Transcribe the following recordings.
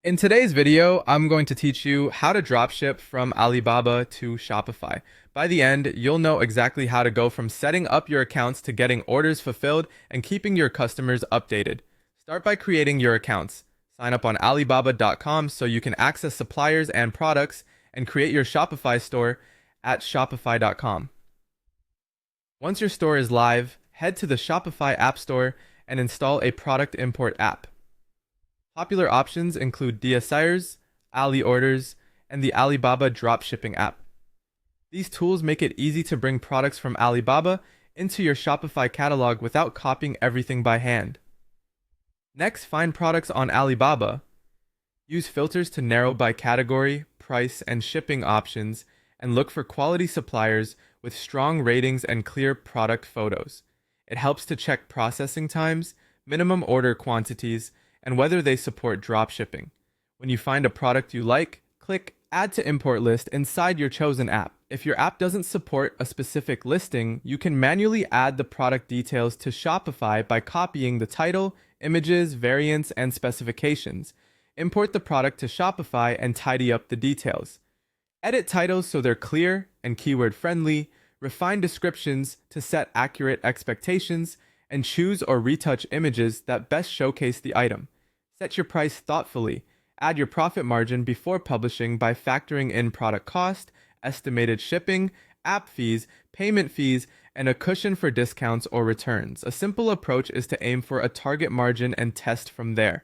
In today's video, I'm going to teach you how to dropship from Alibaba to Shopify. By the end, you'll know exactly how to go from setting up your accounts to getting orders fulfilled and keeping your customers updated. Start by creating your accounts. Sign up on Alibaba.com so you can access suppliers and products, and create your Shopify store at Shopify.com. Once your store is live, head to the Shopify App Store and install a product import app. Popular options include DSIers, Ali Orders, and the Alibaba Dropshipping app. These tools make it easy to bring products from Alibaba into your Shopify catalog without copying everything by hand. Next, find products on Alibaba. Use filters to narrow by category, price, and shipping options, and look for quality suppliers with strong ratings and clear product photos. It helps to check processing times, minimum order quantities, and whether they support dropshipping. When you find a product you like, click Add to Import List inside your chosen app. If your app doesn't support a specific listing, you can manually add the product details to Shopify by copying the title, images, variants, and specifications. Import the product to Shopify and tidy up the details. Edit titles so they're clear and keyword friendly, refine descriptions to set accurate expectations, and choose or retouch images that best showcase the item. Set your price thoughtfully. Add your profit margin before publishing by factoring in product cost, estimated shipping, app fees, payment fees, and a cushion for discounts or returns. A simple approach is to aim for a target margin and test from there.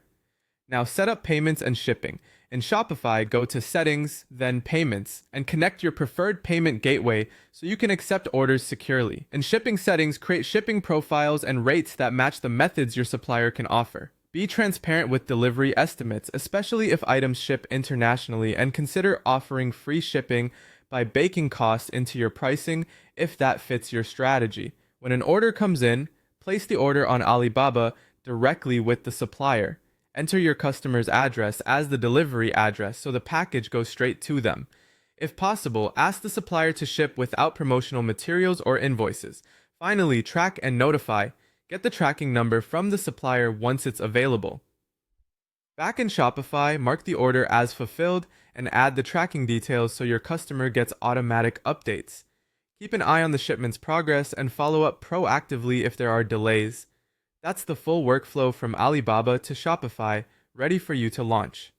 Now set up payments and shipping. In Shopify, go to Settings, then Payments, and connect your preferred payment gateway so you can accept orders securely. In shipping settings, create shipping profiles and rates that match the methods your supplier can offer. Be transparent with delivery estimates, especially if items ship internationally, and consider offering free shipping by baking costs into your pricing if that fits your strategy. When an order comes in, place the order on Alibaba directly with the supplier. Enter your customer's address as the delivery address so the package goes straight to them. If possible, ask the supplier to ship without promotional materials or invoices. Finally, track and notify. Get the tracking number from the supplier once it's available. Back in Shopify, mark the order as fulfilled and add the tracking details so your customer gets automatic updates. Keep an eye on the shipment's progress and follow up proactively if there are delays. That's the full workflow from Alibaba to Shopify, ready for you to launch.